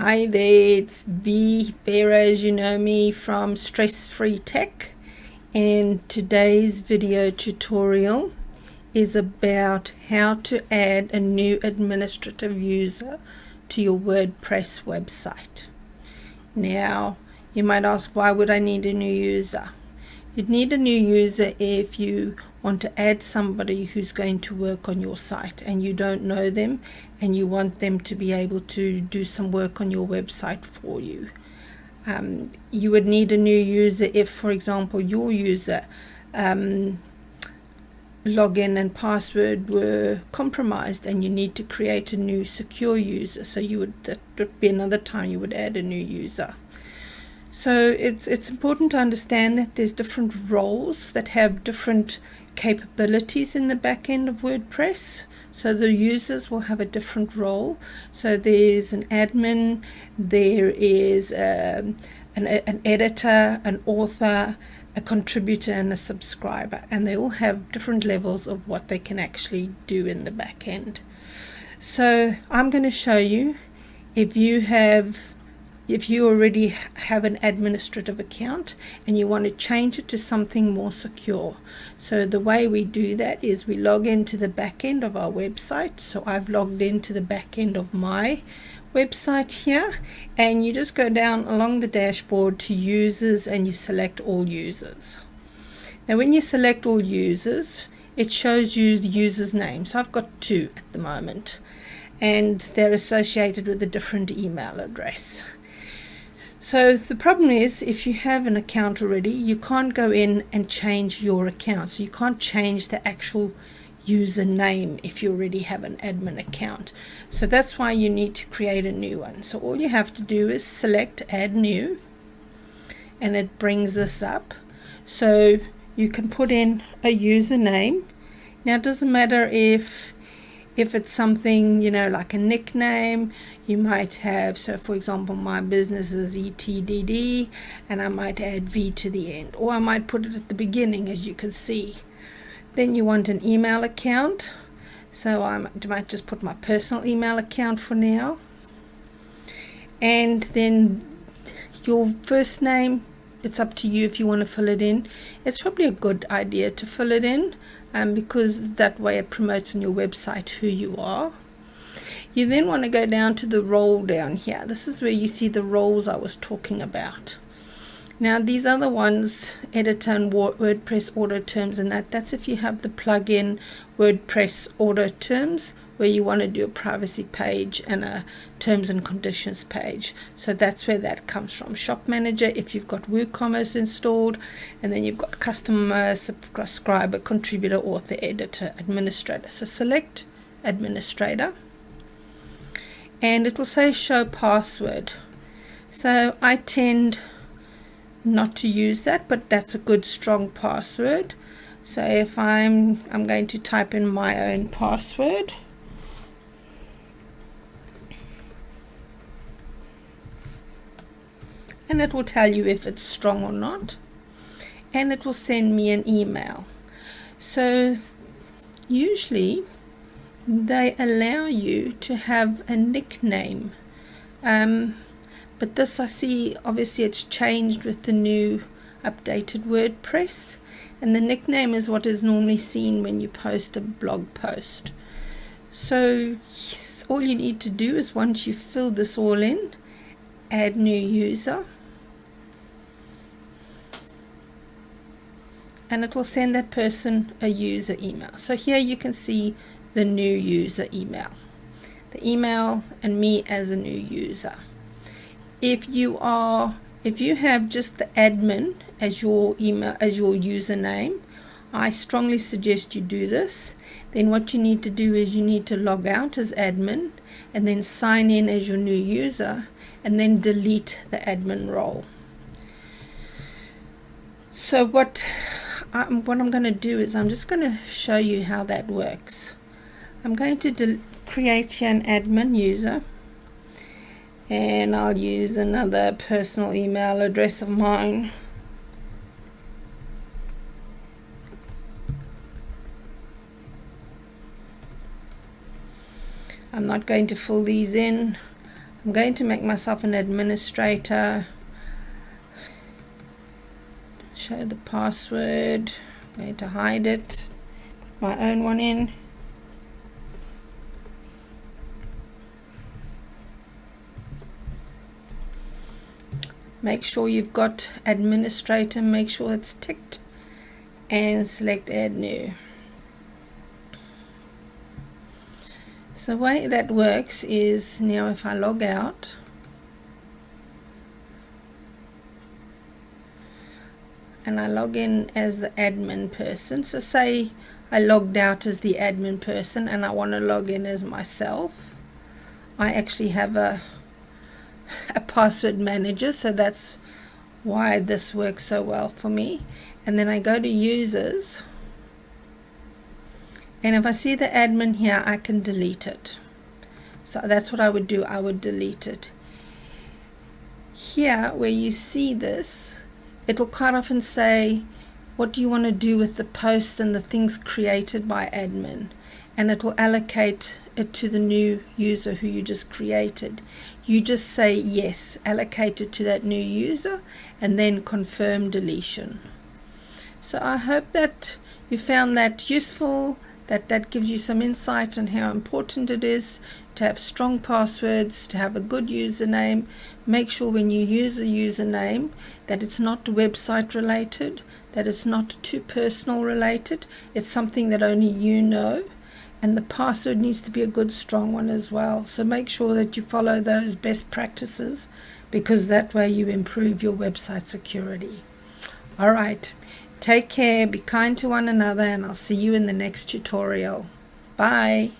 Hi there, it's Vera, as you know me, from Stress Free Tech, and today's video tutorial is about how to add a new administrative user to your WordPress website. Now, you might ask, why would I need a new user? You'd need a new user if you want to add somebody who's going to work on your site and you don't know them and you want them to be able to do some work on your website for you. You would need a new user if, for example, your user login and password were compromised and you need to create a new secure user. So that would be another time you would add a new user. So it's important to understand that there's different roles that have different capabilities in the back end of WordPress. So the users will have a different role. So there's an admin, there is an editor, an author, a contributor, and a subscriber, and they all have different levels of what they can actually do in the back end. So I'm going to show you if you already have an administrative account and you want to change it to something more secure. So the way we do that is we log into the back end of our website. So I've logged into the back end of my website here, and you just go down along the dashboard to users and you select all users. Now when you select all users, it shows you the user's name. So I've got 2 at the moment, and they're associated with a different email address. So the problem is, if you have an account already, you can't go in and change your account. So you can't change the actual username if you already have an admin account. So that's why you need to create a new one. So all you have to do is select add new, and it brings this up. So you can put in a username. Now it doesn't matter if it's something, like a nickname. You might have, so for example, my business is ETDD, and I might add V to the end, or I might put it at the beginning, as you can see. Then you want an email account, so I might just put my personal email account for now. And then your first name, it's up to you if you want to fill it in. It's probably a good idea to fill it in, because that way it promotes on your website who you are. You then want to go down to the role down here. This is where you see the roles I was talking about. Now these other ones, editor and WordPress auto terms, and that's if you have the plugin WordPress auto terms, where you want to do a privacy page and a terms and conditions page. So that's where that comes from. Shop manager if you've got WooCommerce installed, and then you've got customer, subscriber, contributor, author, editor, administrator. So select administrator, and it will say show password. So I tend not to use that, but that's a good strong password. So if I'm going to type in my own password, and it will tell you if it's strong or not, and it will send me an email. So usually they allow you to have a nickname, but this, I see, obviously it's changed with the new updated WordPress, and the nickname is what is normally seen when you post a blog post. So yes, all you need to do is, once you fill this all in, add new user, and it will send that person a user email. So here you can see the new user email, the email and me as a new user. If you have just the admin as your email, as your username, I strongly suggest you do this. Then what you need to do is you need to log out as admin and then sign in as your new user, and then delete the admin role. So what I'm going to do is I'm just going to show you how that works. I'm going to create here an admin user, and I'll use another personal email address of mine. I'm not going to fill these in. I'm going to make myself an administrator. Show the password. I'm going to hide it. Put my own one in. Make sure you've got administrator, make sure it's ticked, and select add new. So the way that works is, now if I log out, and I log in as the admin person, so say I logged out as the admin person and I want to log in as myself, I actually have a password manager, so that's why this works so well for me. And then I go to users, and if I see the admin here, I can delete it. So that's what I would do. I would delete it. Here where you see this, it will quite often say, what do you want to do with the post and the things created by admin, and it will allocate it to the new user who you just created. You just say yes, allocate it to that new user, and then confirm deletion. So I hope that you found that useful, that gives you some insight on how important it is to have strong passwords, to have a good username. Make sure when you use a username that it's not website related, that it's not too personal related, it's something that only you know. And the password needs to be a good strong one as well. So make sure that you follow those best practices, because that way you improve your website security. All right, take care, be kind to one another, and I'll see you in the next tutorial. Bye.